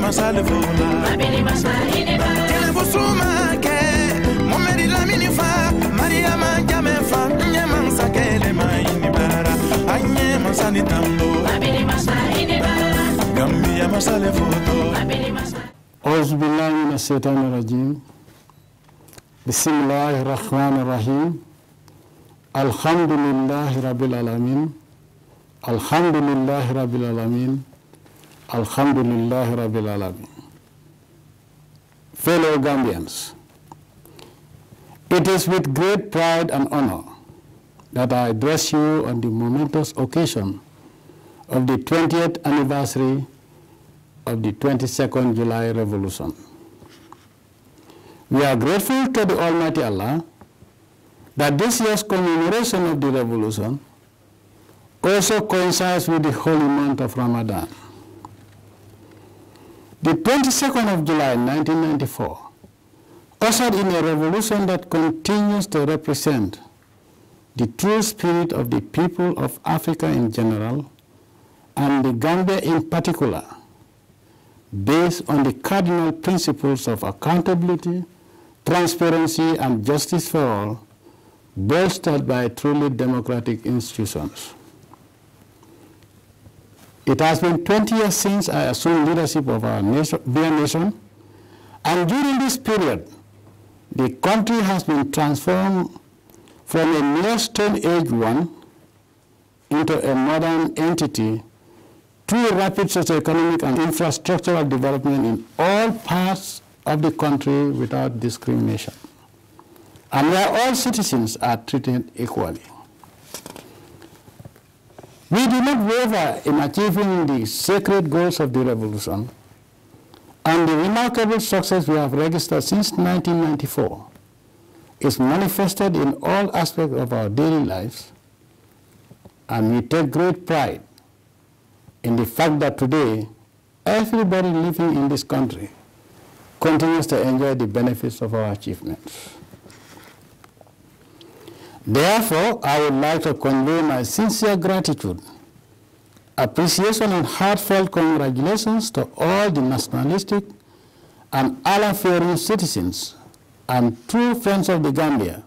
masale fola mabini masale ba kele busuma ke momeri la minifa Maria Jammeh fa nyama sakele maini bara anye masani tambo mabini masale ba Gambia masale foto mabini masale Auzu billahi minash shaitani rajim Bismillahir rahmanir rahim Alhamdulillahi rabbil alamin Alhamdulillahi rabbil alamin Alhamdulillahi rabbil alamin. Fellow Gambians, it is with great pride and honor that I address you on the momentous occasion of the 20th anniversary of the 22nd July Revolution. We are grateful to the Almighty Allah that this year's commemoration of the revolution also coincides with the holy month of Ramadan. The 22nd of July 1994 ushered in a revolution that continues to represent the true spirit of the people of Africa in general and the Gambia in particular, based on the cardinal principles of accountability, transparency, and justice for all, bolstered by truly democratic institutions. It has been 20 years since I assumed leadership of our dear nation, and during this period, the country has been transformed from a mere Stone Age one into a modern entity through rapid socioeconomic and infrastructural development in all parts of the country without discrimination, and where all citizens are treated equally. We do not waver in achieving the sacred goals of the revolution, and the remarkable success we have registered since 1994 is manifested in all aspects of our daily lives, and we take great pride in the fact that today everybody living in this country continues to enjoy the benefits of our achievements. Therefore, I would like to convey my sincere gratitude, appreciation, and heartfelt congratulations to all the nationalistic and Allah-fearing citizens and true friends of the Gambia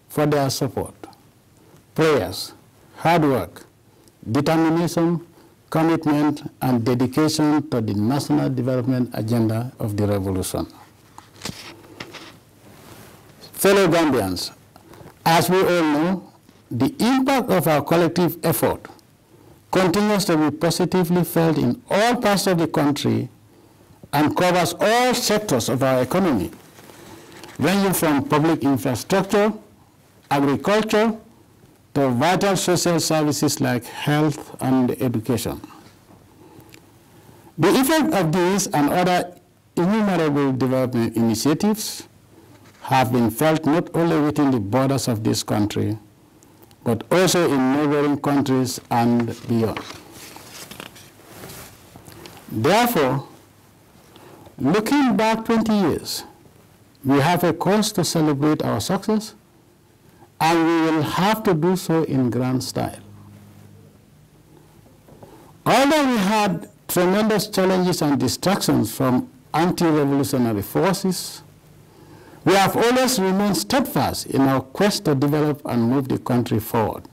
for their support, prayers, hard work, determination, commitment, and dedication to the national development agenda of the revolution. Fellow Gambians, as we all know, the impact of our collective effort continues to be positively felt in all parts of the country and covers all sectors of our economy, ranging from public infrastructure, agriculture, to vital social services like health and education. The effect of these and other innumerable development initiatives have been felt not only within the borders of this country, but also in neighboring countries and beyond. Therefore, looking back 20 years, we have a cause to celebrate our success, and we will have to do so in grand style. Although we had tremendous challenges and distractions from anti-revolutionary forces, we have always remained steadfast in our quest to develop and move the country forward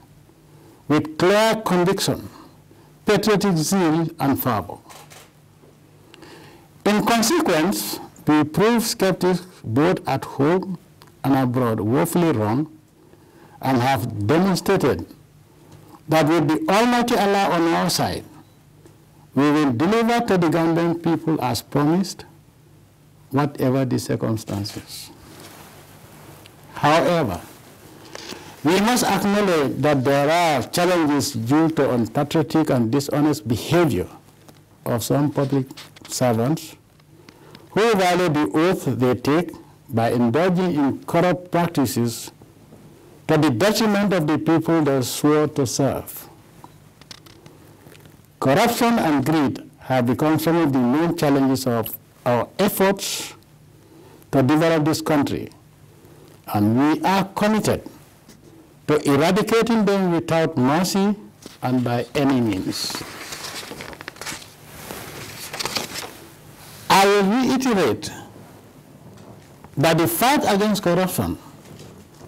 with clear conviction, patriotic zeal, and fervor. In consequence, we proved skeptics both at home and abroad woefully wrong, and have demonstrated that with the Almighty Allah on our side, we will deliver to the Gambian people as promised, whatever the circumstances. However, we must acknowledge that there are challenges due to unpatriotic and dishonest behavior of some public servants who violate the oath they take by indulging in corrupt practices to the detriment of the people they swore to serve. Corruption and greed have become some of the main challenges of our efforts to develop this country, and we are committed to eradicating them without mercy and by any means. I will reiterate that the fight against corruption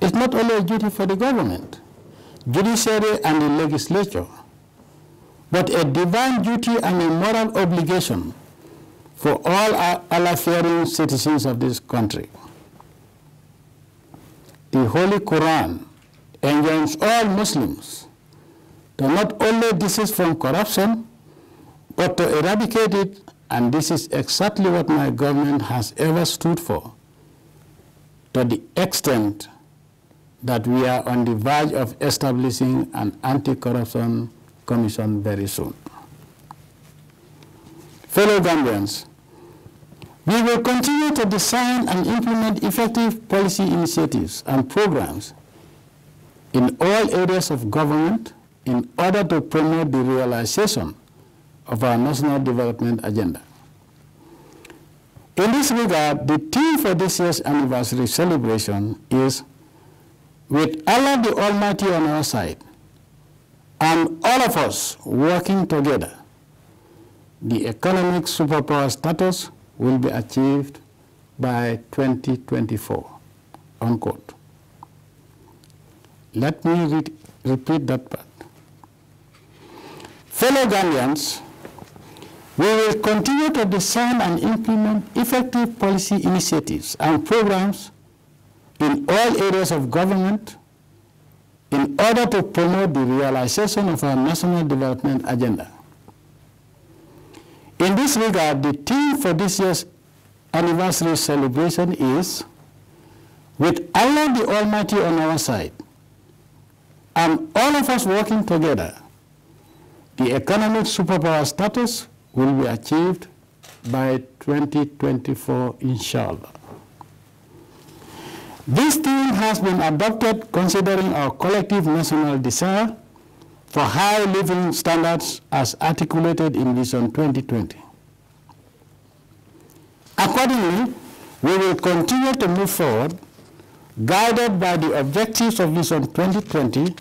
is not only a duty for the government, judiciary, and the legislature, but a divine duty and a moral obligation for all Allah-fearing citizens of this country. The Holy Quran enjoins all Muslims to not only desist from corruption, but to eradicate it, and this is exactly what my government has ever stood for, to the extent that we are on the verge of establishing an anti-corruption commission very soon. Fellow Gambians, we will continue to design and implement effective policy initiatives and programs in all areas of government in order to promote the realization of our national development agenda. In this regard, the theme for this year's anniversary celebration is "With Allah the Almighty on our side, and all of us working together, the economic superpower status will be achieved by 2024, unquote." Let me repeat that part. Fellow Gambians, we will continue to design and implement effective policy initiatives and programs in all areas of government in order to promote the realization of our national development agenda. In this regard, the theme for this year's anniversary celebration is "With Allah the Almighty on our side, and all of us working together, the economic superpower status will be achieved by 2024, inshallah." This theme has been adopted considering our collective national desire for high living standards as articulated in Vision 2020. Accordingly, we will continue to move forward, guided by the objectives of Vision 2020,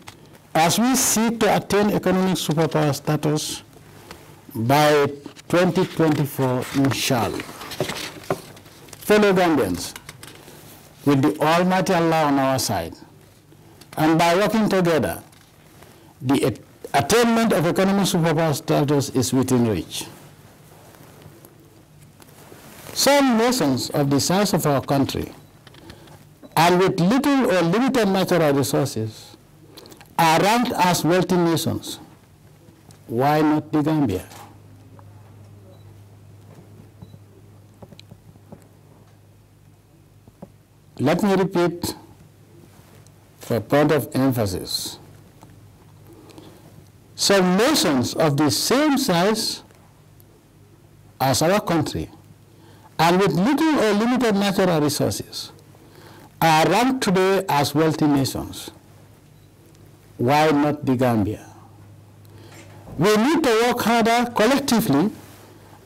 as we seek to attain economic superpower status by 2024, inshallah. Fellow Gambians, with the Almighty Allah on our side, and by working together, the attainment of economic superpower status is within reach. Some nations of the size of our country, and with little or limited natural resources, are ranked as wealthy nations. Why not the Gambia? Let me repeat for a point of emphasis. Some nations of the same size as our country, and with little or limited natural resources, are ranked today as wealthy nations. Why not the Gambia? We need to work harder collectively,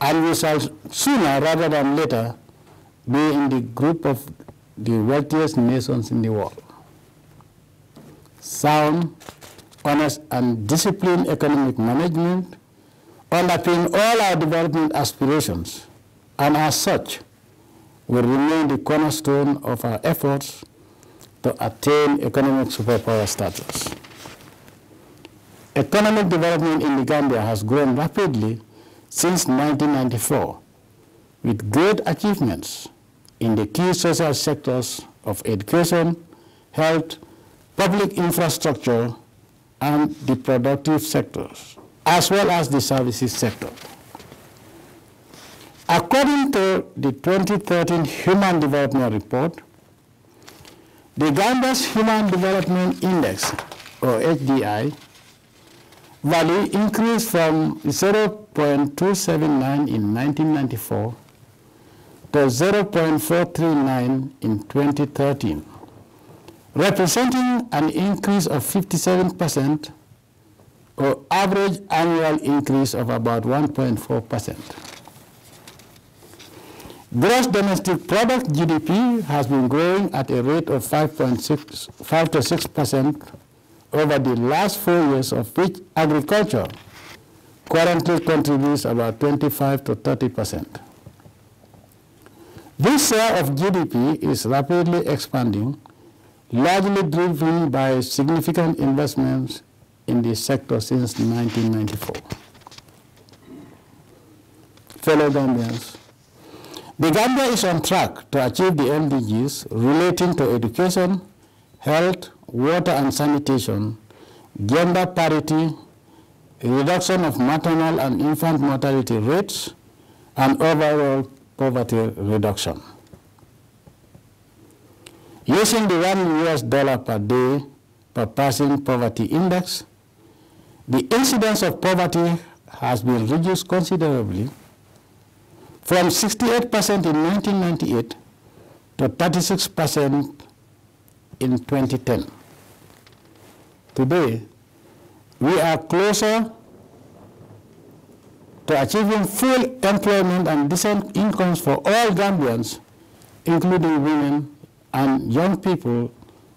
and we shall sooner rather than later be in the group of the wealthiest nations in the world. Sound, honest, and disciplined economic management underpin all our development aspirations, and as such, will remain the cornerstone of our efforts to attain economic superpower status. Economic development in the Gambia has grown rapidly since 1994, with great achievements in the key social sectors of education, health, public infrastructure, and the productive sectors, as well as the services sector. According to the 2013 Human Development Report, the Gambia's Human Development Index, or HDI, value increased from 0.279 in 1994 to 0.439 in 2013, representing an increase of 57%, or average annual increase of about 1.4%. Gross domestic product GDP has been growing at a rate of 5 to 6% over the last 4 years, of which agriculture currently contributes about 25 to 30%. This share of GDP is rapidly expanding, largely driven by significant investments in the sector since 1994. Fellow Gambians, the Gambia is on track to achieve the MDGs relating to education, health, water and sanitation, gender parity, reduction of maternal and infant mortality rates, and overall poverty reduction. Using the $1 per day per person poverty index, the incidence of poverty has been reduced considerably from 68% in 1998 to 36% in 2010. Today, we are closer to achieving full employment and decent incomes for all Gambians, including women and young people,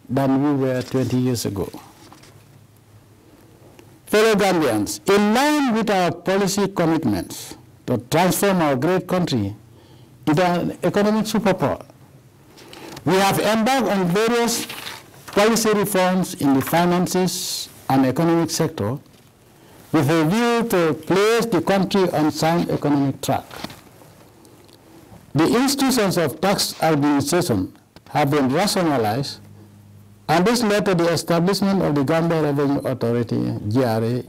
than we were 20 years ago. Fellow Gambians, in line with our policy commitments to transform our great country into an economic superpower, we have embarked on various policy reforms in the finances and economic sector with a view to place the country on sound economic track. The institutions of tax administration have been rationalized, and this led to the establishment of the Gambia Revenue Authority, GRA,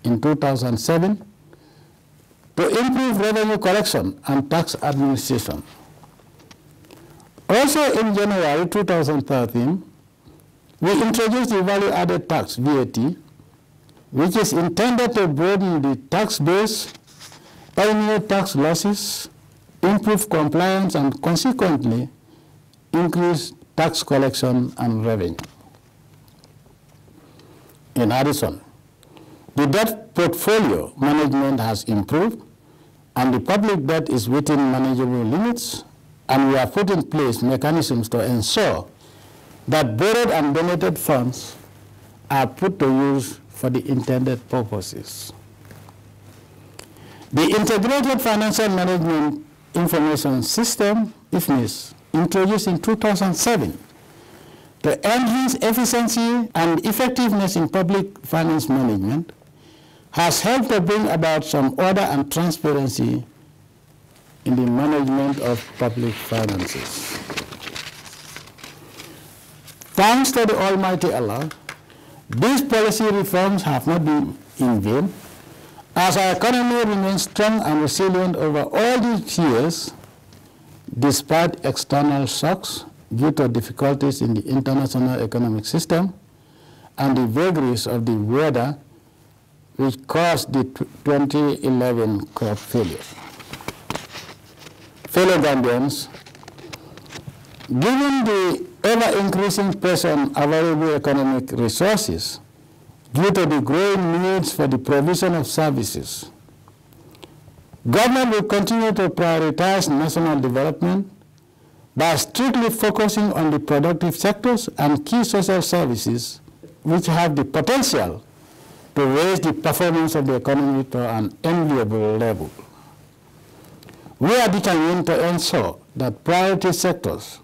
in 2007 to improve revenue collection and tax administration. Also in January 2013, we introduced the value-added tax, VAT, which is intended to broaden the tax base, eliminate tax losses, improve compliance, and consequently increase tax collection and revenue. In addition, the debt portfolio management has improved, and the public debt is within manageable limits, and we have put in place mechanisms to ensure that borrowed and donated funds are put to use for the intended purposes. The Integrated Financial Management Information System, IFMIS, introduced in 2007 to enhance efficiency and effectiveness in public finance management, has helped to bring about some order and transparency in the management of public finances. Thanks to the Almighty Allah, these policy reforms have not been in vain, as our economy remains strong and resilient over all these years, despite external shocks due to difficulties in the international economic system and the vagaries of the weather which caused the 2011 crop failure. Fellow Gambians, given the ever-increasing pressure on available economic resources due to the growing needs for the provision of services, government will continue to prioritize national development by strictly focusing on the productive sectors and key social services which have the potential to raise the performance of the economy to an enviable level. We are determined to ensure that priority sectors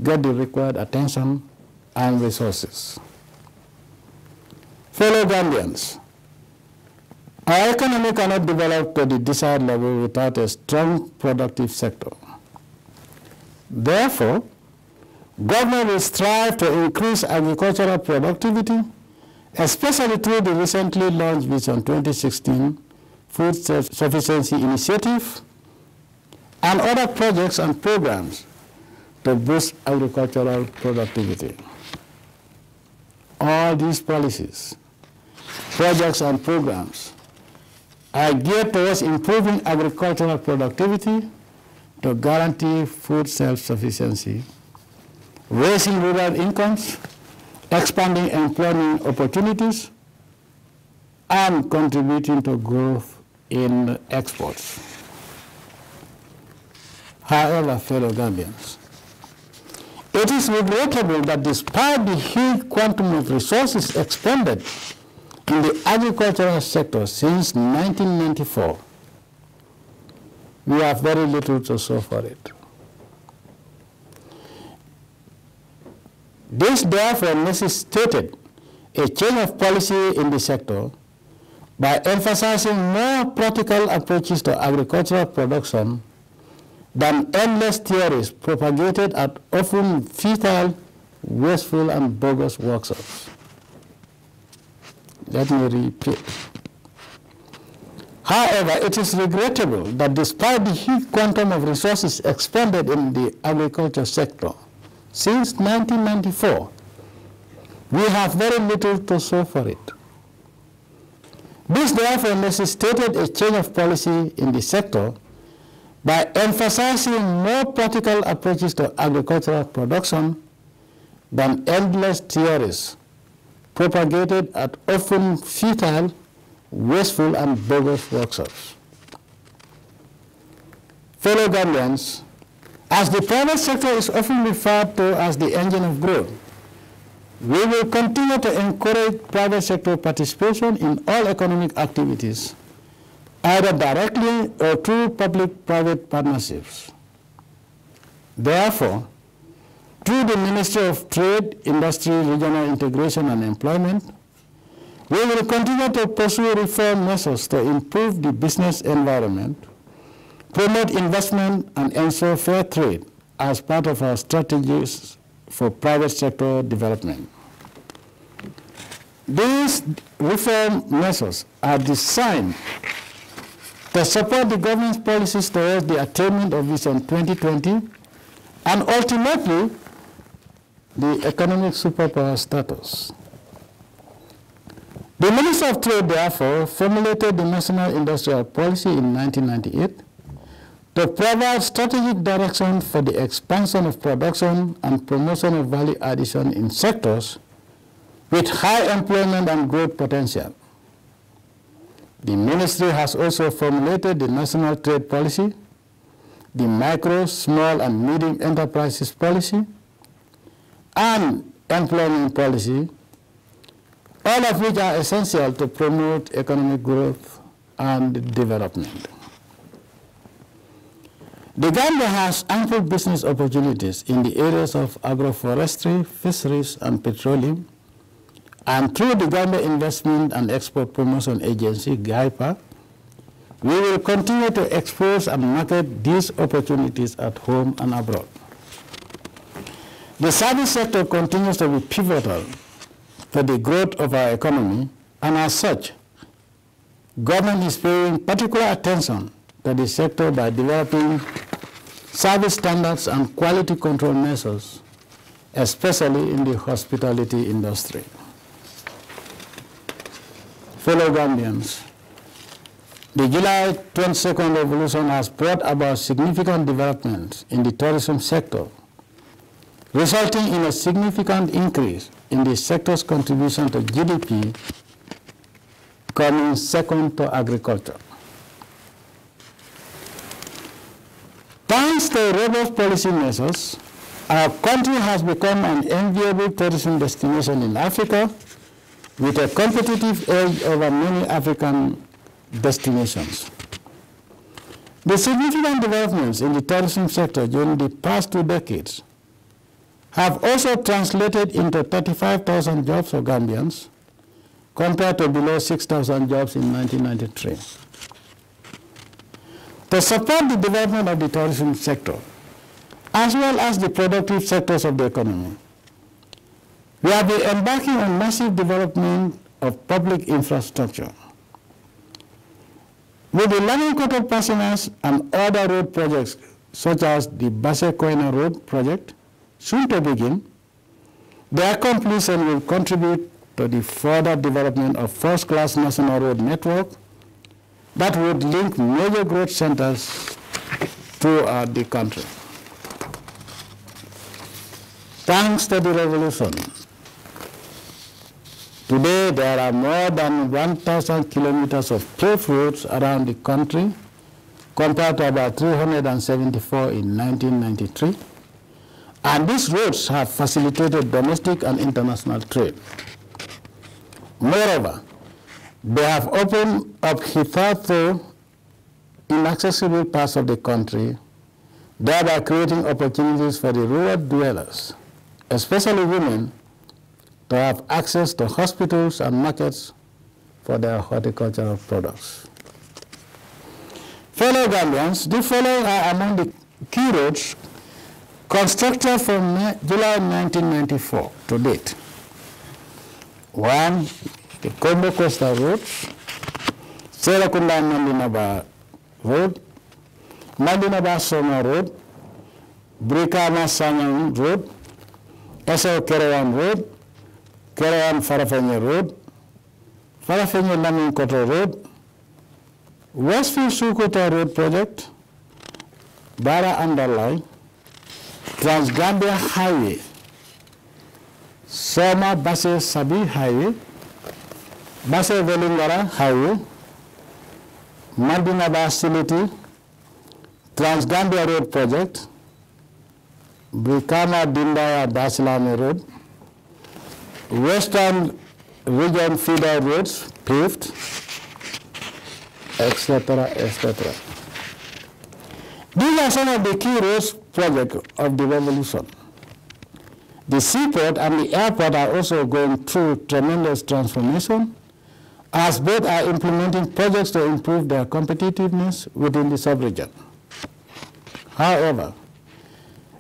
get the required attention and resources. Fellow Gambians, our economy cannot develop to the desired level without a strong productive sector. Therefore, government will strive to increase agricultural productivity, especially through the recently launched Vision 2016 Food Self-Sufficiency Initiative and other projects and programs to boost agricultural productivity. All these policies, projects and programs are geared towards improving agricultural productivity to guarantee food self-sufficiency, raising rural incomes, expanding employment opportunities, and contributing to growth in exports. However, fellow Gambians, it is regrettable that despite the huge quantum of resources expended in the agricultural sector since 1994, we have very little to show for it. This therefore necessitated a change of policy in the sector by emphasizing more practical approaches to agricultural production than endless theories propagated at often futile, wasteful, and bogus workshops. Let me repeat. However, it is regrettable that despite the huge quantum of resources expended in the agriculture sector since 1994, we have very little to show for it. This therefore necessitated a change of policy in the sector by emphasizing more practical approaches to agricultural production than endless theories propagated at often futile, wasteful, and bogus workshops. Fellow Gambians, as the private sector is often referred to as the engine of growth, we will continue to encourage private sector participation in all economic activities, either directly or through public-private partnerships. Therefore, through the Ministry of Trade, Industry, Regional Integration, and Employment, we will continue to pursue reform measures to improve the business environment, promote investment, and ensure fair trade as part of our strategies for private sector development. These reform measures are designed to support the government's policies towards the attainment of Vision 2020 and ultimately the economic superpower status. The Minister of Trade, therefore, formulated the National Industrial Policy in 1998 to provide strategic direction for the expansion of production and promotion of value addition in sectors with high employment and growth potential. The ministry has also formulated the National Trade Policy, the Micro, Small, and Medium Enterprises Policy, and Employment Policy, all of which are essential to promote economic growth and development. The Gambia has ample business opportunities in the areas of agroforestry, fisheries, and petroleum, and through the Gambia Investment and Export Promotion Agency, GAIPA, we will continue to expose and market these opportunities at home and abroad. The service sector continues to be pivotal to the growth of our economy, and as such, government is paying particular attention to the sector by developing service standards and quality control measures, especially in the hospitality industry. Fellow Gambians, the July 22nd revolution has brought about significant developments in the tourism sector, resulting in a significant increase in the sector's contribution to GDP, coming second to agriculture. Thanks to robust policy measures, our country has become an enviable tourism destination in Africa with a competitive edge over many African destinations. The significant developments in the tourism sector during the past 2 decades have also translated into 35,000 jobs for Gambians, compared to below 6,000 jobs in 1993. To support the development of the tourism sector, as well as the productive sectors of the economy, we have been embarking on massive development of public infrastructure. With the Langan-Koto Pasinas and other road projects, such as the Basse-Koina Road project, soon to begin, their completion will contribute to the further development of first-class national road network that would link major growth centers throughout the country. Thanks to the revolution, today there are more than 1,000 kilometers of paved roads around the country, compared to about 374 in 1993. And these roads have facilitated domestic and international trade. Moreover, they have opened up hitherto inaccessible parts of the country, thereby creating opportunities for the rural dwellers especially women, to have access to hospitals and markets for their horticultural products. Fellow Gambians, the following are among the key roads constructed from July 1994 to date. 1, the Combo Coastal Road, Serakunda Mandinaba Road, Mandinaba Soma Road, Brikama Sanyang Road, SL Kerewan Road, Kerewan Farafenye Road, Farafenye Lamin Koto Road, Westfield Sukuta Road Project, Bara Underline, Trans-Gambia Highway, Soma Basse Sabi Highway, Basse Velingara Highway, Mandinaba Siliti, Trans-Gambia Road Project, Brikama Dindaya Basilame Road, Western Region Feeder Roads paved, etc., etc. These are some of the key roads projects of the revolution. The seaport and the airport are also going through tremendous transformation, as both are implementing projects to improve their competitiveness within the sub-region. However,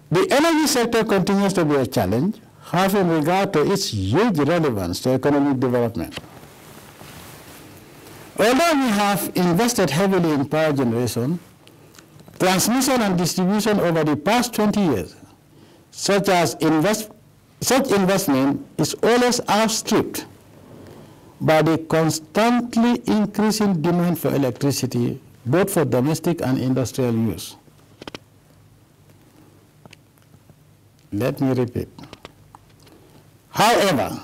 the energy sector continues to be a challenge, having regard to its huge relevance to economic development. Although we have invested heavily in power generation, transmission and distribution over the past 20 years, such investment is always outstripped by the constantly increasing demand for electricity, both for domestic and industrial use. Let me repeat. However,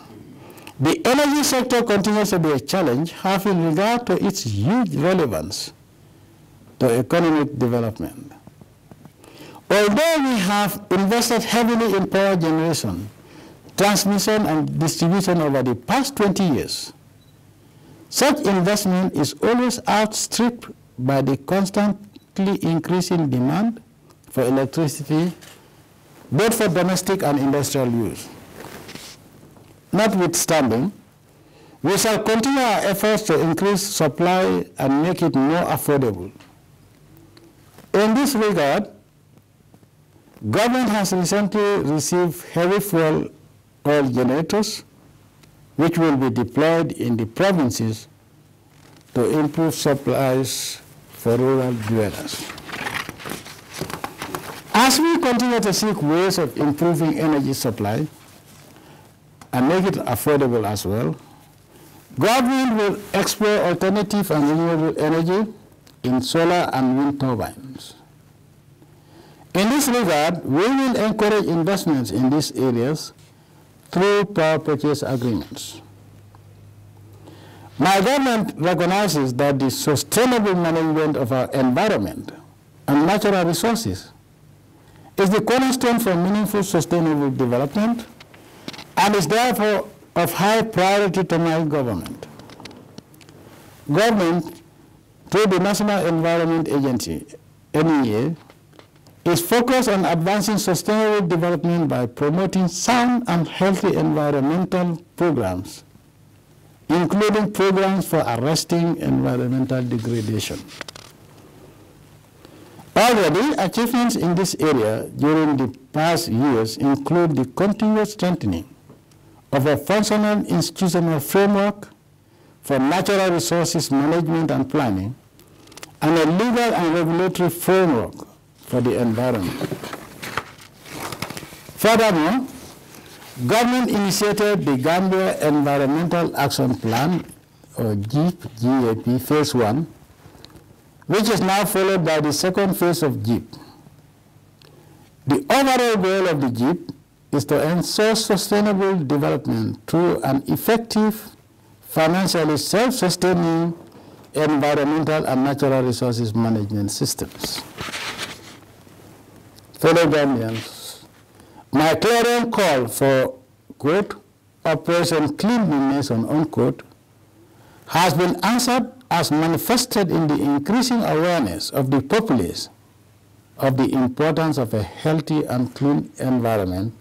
the energy sector continues to be a challenge, having regard to its huge relevance to economic development. Although we have invested heavily in power generation, transmission, and distribution over the past 20 years, such investment is always outstripped by the constantly increasing demand for electricity, both for domestic and industrial use. Notwithstanding, we shall continue our efforts to increase supply and make it more affordable. In this regard, government has recently received heavy fuel oil generators, which will be deployed in the provinces to improve supplies for rural dwellers. As we continue to seek ways of improving energy supply and make it affordable as well, government will explore alternative and renewable energy in solar and wind turbines. In this regard, we will encourage investments in these areas through power purchase agreements. My government recognizes that the sustainable management of our environment and natural resources is the cornerstone for meaningful sustainable development and is therefore of high priority to my government. Government, through the National Environment Agency, NEA, is focused on advancing sustainable development by promoting sound and healthy environmental programs, including programs for arresting environmental degradation. Already, achievements in this area during the past years include the continuous strengthening of a functional institutional framework for natural resources management and planning, and a legal and regulatory framework for the environment. Furthermore, government initiated the Gambia Environmental Action Plan, or GAP Phase 1, which is now followed by the second phase of GIP. The overall goal of the GIP is to ensure sustainable development through an effective, financially self-sustaining environmental and natural resources management systems. Fellow Gambians, my clarion call for, quote, Operation Clean the Nation, unquote, has been answered as manifested in the increasing awareness of the populace of the importance of a healthy and clean environment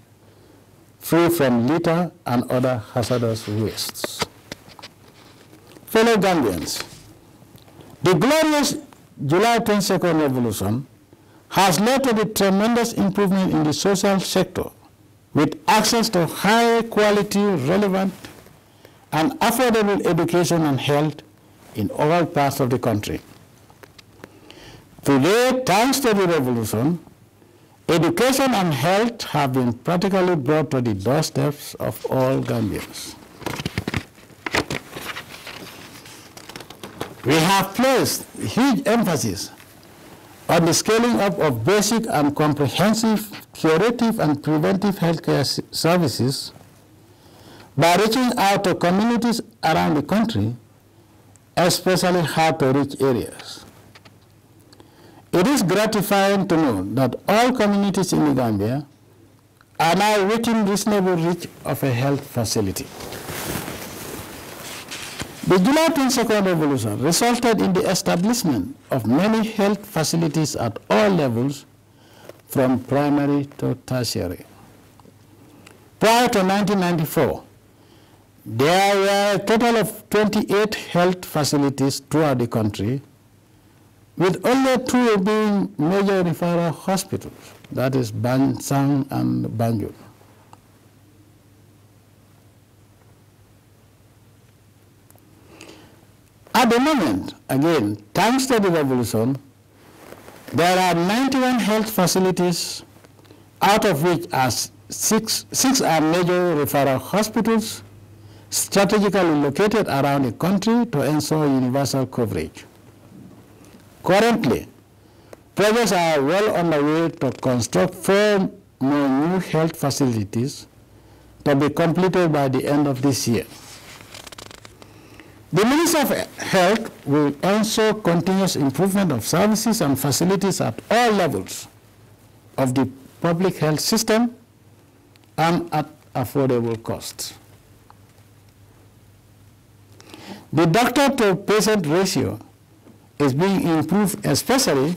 free from litter and other hazardous wastes. Fellow Gambians, the glorious July 22nd revolution has led to the tremendous improvement in the social sector with access to high quality, relevant, and affordable education and health in all parts of the country. Today, thanks to the revolution, education and health have been practically brought to the doorsteps of all Gambians. We have placed huge emphasis on the scaling up of basic and comprehensive curative and preventive healthcare services by reaching out to communities around the country, especially hard-to-reach areas. It is gratifying to know that all communities in the Gambia are now within reasonable reach of a health facility. The July 22nd revolution resulted in the establishment of many health facilities at all levels, from primary to tertiary. Prior to 1994, there were a total of 28 health facilities throughout the country, with only 2 being major referral hospitals, that is Bansang and Banjul. At the moment, again, thanks to the revolution, there are 91 health facilities, out of which are six are major referral hospitals, strategically located around the country to ensure universal coverage. Currently, projects are well on the way to construct 4 more new health facilities to be completed by the end of this year. The Minister of Health will ensure continuous improvement of services and facilities at all levels of the public health system and at affordable costs. The doctor-to-patient ratio is being improved, especially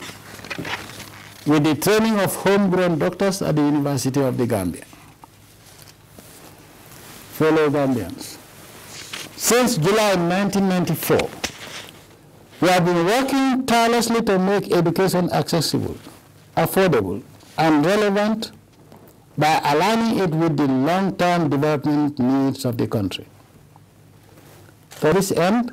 with the training of homegrown doctors at the University of the Gambia. Fellow Gambians, since July 1994, we have been working tirelessly to make education accessible, affordable, and relevant by aligning it with the long-term development needs of the country. For this end,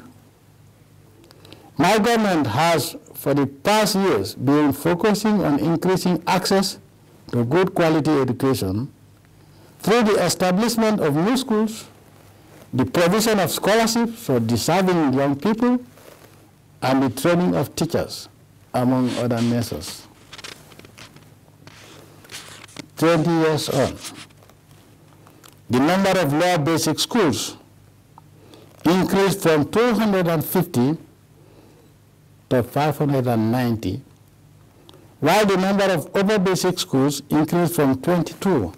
my government has, for the past years, been focusing on increasing access to good quality education through the establishment of new schools, the provision of scholarships for deserving young people, and the training of teachers, among other measures. 20 years on, the number of lower basic schools increased from 250 to 590, while the number of upper basic schools increased from 22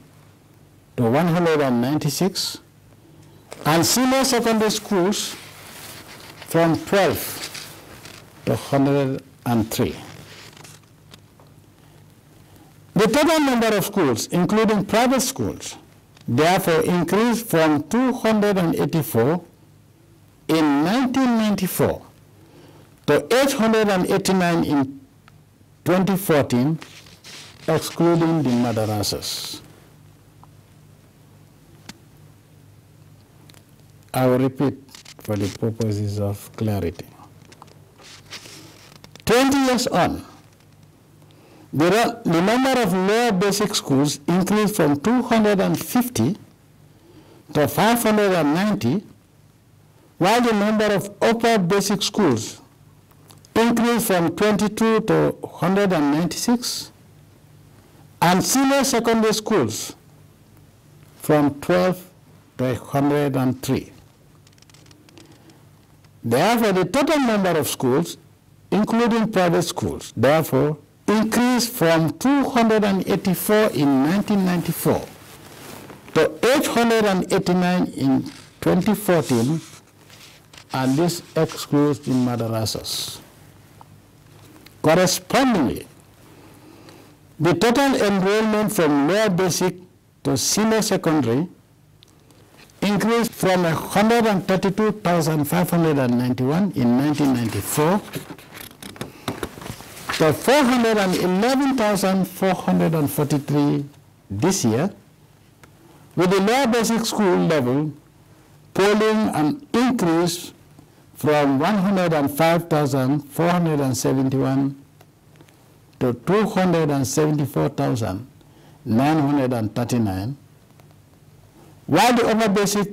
to 196, and senior secondary schools from 12 to 103. The total number of schools, including private schools, therefore increased from 284 in 1994 to 889 in 2014, excluding the madrasas. I will repeat for the purposes of clarity. 20 years on, the number of lower basic schools increased from 250 to 590, while the number of upper basic schools increased from 22 to 196, and senior secondary schools from 12 to 103. Therefore, the total number of schools, including private schools, therefore, increased from 284 in 1994 to 889 in 2014, and this excludes the madrasas. Correspondingly, the total enrollment from lower basic to senior secondary increased from 132,591 in 1994 to 411,443 this year, with the lower basic school level polling an increase from 105,471 to 274,939, while the upper basic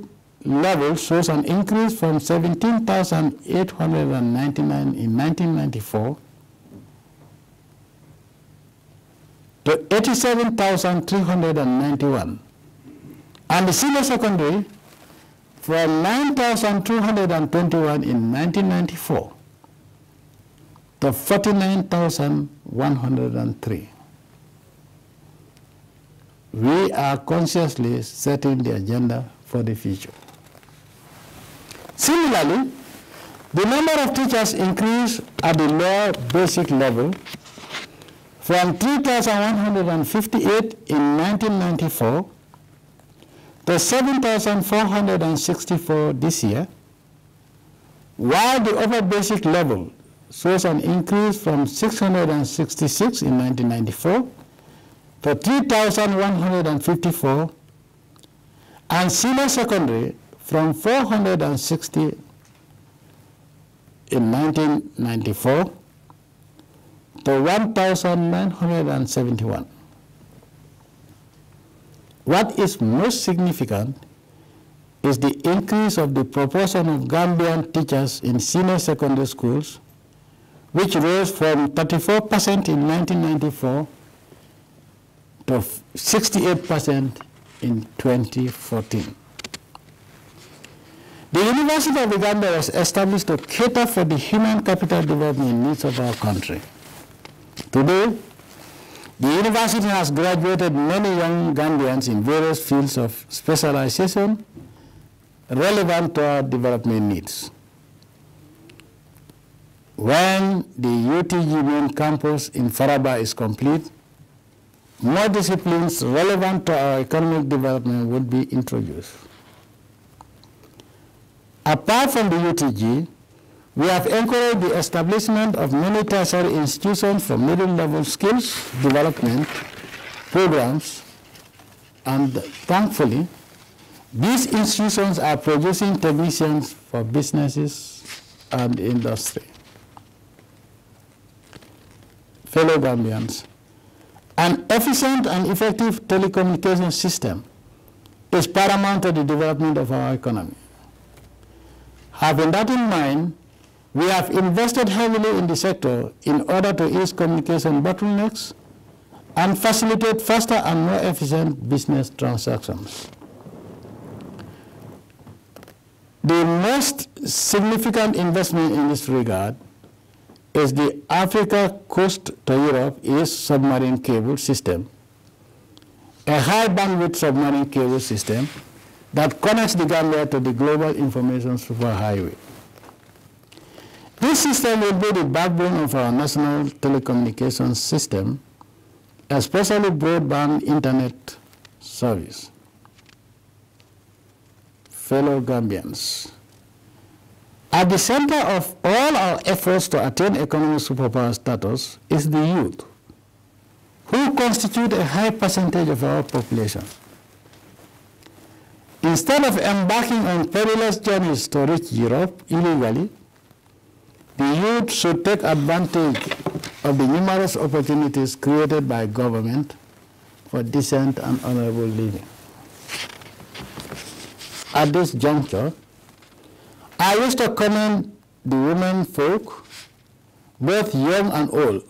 level shows an increase from 17,899 in 1994 to 87,391, and the senior secondary from 9,221 in 1994 to 49,103. We are consciously setting the agenda for the future. Similarly, the number of teachers increased at the lower basic level from 3,158 in 1994 to 7,464 this year, while the upper basic level shows an increase from 666 in 1994 to 3,154, and senior secondary from 460 in 1994 to 1,971. What is most significant is the increase of the proportion of Gambian teachers in senior secondary schools, which rose from 34% in 1994 to 68% in 2014. The University of the Gambia was established to cater for the human capital development needs of our country. Today, the university has graduated many young Gambians in various fields of specialization relevant to our development needs. When the UTG main campus in Faraba is complete, more disciplines relevant to our economic development would be introduced. Apart from the UTG, we have encouraged the establishment of many tertiary institutions for middle-level skills development programs, and thankfully, these institutions are producing technicians for businesses and industry. Fellow Gambians, an efficient and effective telecommunication system is paramount to the development of our economy. Having that in mind, we have invested heavily in the sector in order to ease communication bottlenecks and facilitate faster and more efficient business transactions. The most significant investment in this regard is the Africa Coast to Europe East submarine cable system, a high bandwidth submarine cable system that connects the Gambia to the global information superhighway. This system will be the backbone of our national telecommunications system, especially broadband internet service. Fellow Gambians, at the center of all our efforts to attain economic superpower status is the youth, who constitute a high percentage of our population. Instead of embarking on perilous journeys to reach Europe illegally, the youth should take advantage of the numerous opportunities created by government for decent and honorable living. At this juncture, I wish to commend the women folk, both young and old,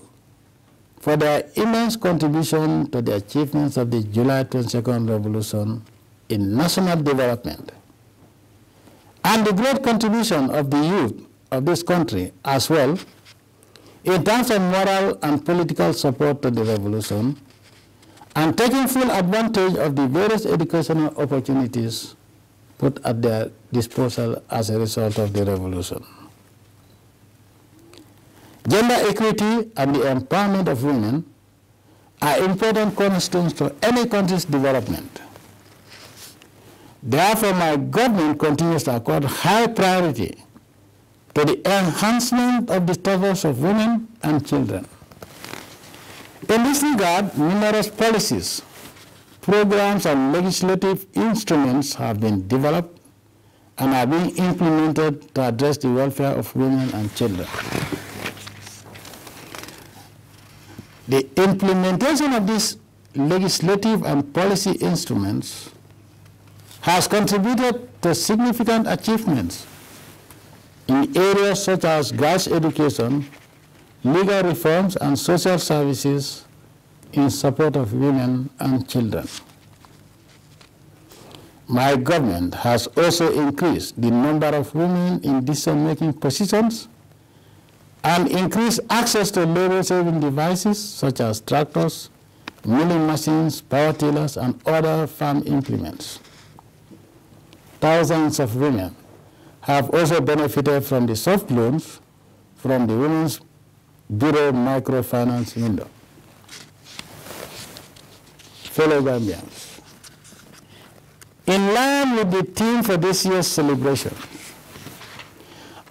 for their immense contribution to the achievements of the July 22nd Revolution in national development, and the great contribution of the youth of this country as well in terms of moral and political support to the revolution, and taking full advantage of the various educational opportunities put at their disposal as a result of the revolution. Gender equity and the empowerment of women are important cornerstones to any country's development. Therefore, my government continues to accord high priority to the enhancement of the status of women and children. In this regard, numerous policies, programs, and legislative instruments have been developed and are being implemented to address the welfare of women and children. The implementation of these legislative and policy instruments has contributed to significant achievements in areas such as girls' education, legal reforms, and social services in support of women and children. My government has also increased the number of women in decision-making positions and increased access to labor-saving devices such as tractors, milling machines, power tillers, and other farm implements. Thousands of women have also benefited from the soft loans from the Women's Bureau microfinance window. Fellow Gambians, in line with the theme for this year's celebration,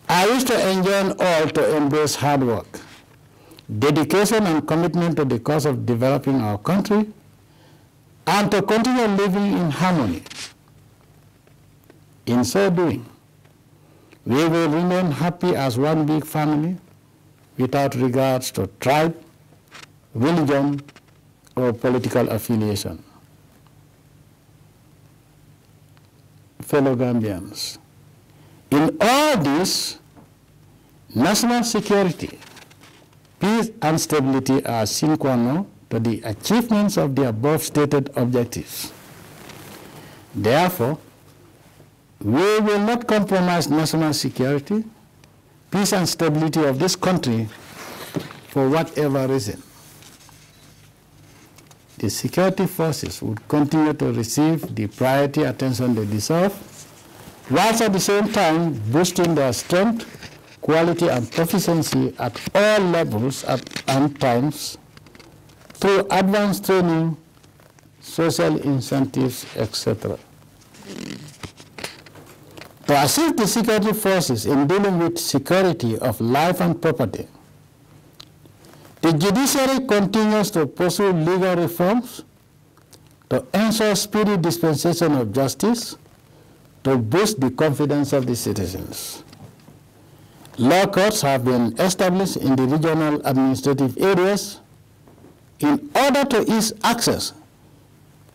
I wish to enjoin all to embrace hard work, dedication, and commitment to the cause of developing our country, and to continue living in harmony. In so doing, we will remain happy as one big family without regards to tribe, religion, or political affiliation. Fellow Gambians, in all this, national security, peace, and stability are sine qua non to the achievements of the above stated objectives. Therefore, we will not compromise national security, peace, and stability of this country for whatever reason. The security forces would continue to receive the priority attention they deserve, whilst at the same time boosting their strength, quality, and proficiency at all levels and times through advanced training, social incentives, etc. To assist the security forces in dealing with security of life and property, the judiciary continues to pursue legal reforms to ensure speedy dispensation of justice to boost the confidence of the citizens. Law courts have been established in the regional administrative areas in order to ease access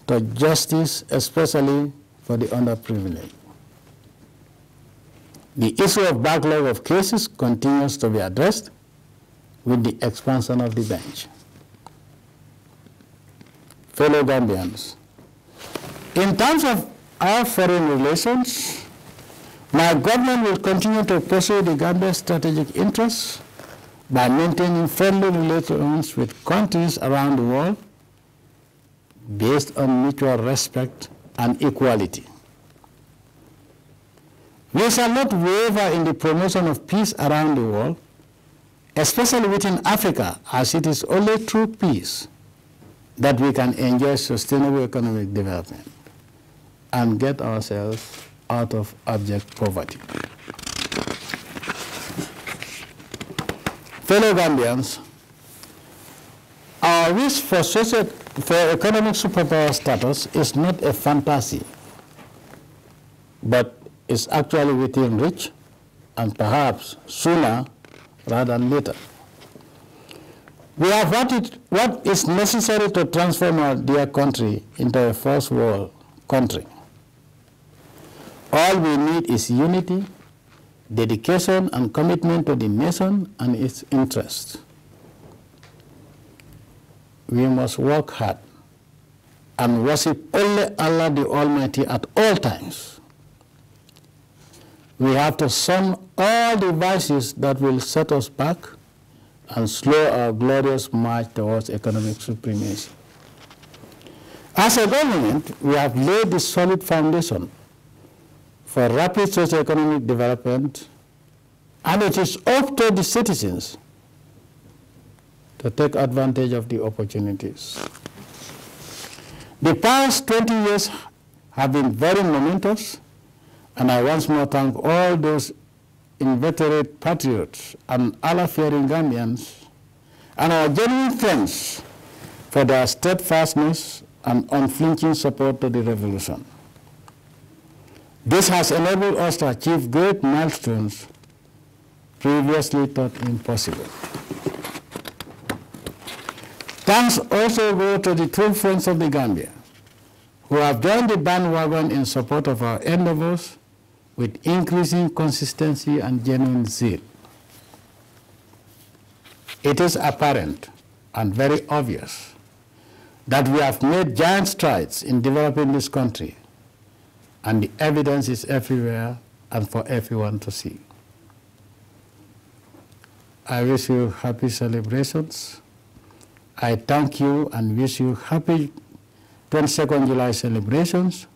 to justice, especially for the underprivileged. The issue of backlog of cases continues to be addressed with the expansion of the bench. Fellow Gambians, in terms of our foreign relations, my government will continue to pursue the Gambia's strategic interests by maintaining friendly relations with countries around the world based on mutual respect and equality. We shall not waver in the promotion of peace around the world, especially within Africa, as it is only through peace that we can enjoy sustainable economic development and get ourselves out of abject poverty. Fellow Gambians, our wish for economic superpower status is not a fantasy, but is actually within reach, and perhaps sooner rather than later. We have what is necessary to transform our dear country into a first world country. All we need is unity, dedication, and commitment to the nation and its interests. We must work hard and worship only Allah the Almighty at all times. We have to shun all the vices that will set us back and slow our glorious march towards economic supremacy. As a government, we have laid the solid foundation for rapid socio-economic development, and it is up to the citizens to take advantage of the opportunities. The past 20 years have been very momentous, and I once more thank all those inveterate patriots and Allah-fearing Gambians and our genuine friends for their steadfastness and unflinching support to the revolution. This has enabled us to achieve great milestones previously thought impossible. Thanks also go to the true friends of the Gambia who have joined the bandwagon in support of our endeavors with increasing consistency and genuine zeal. It is apparent and very obvious that we have made giant strides in developing this country, and the evidence is everywhere and for everyone to see. I wish you happy celebrations. I thank you and wish you happy 22nd July celebrations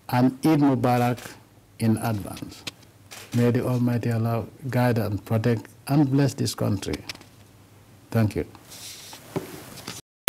and Eid Mubarak in advance. May the Almighty Allah guide and protect and bless this country. Thank you.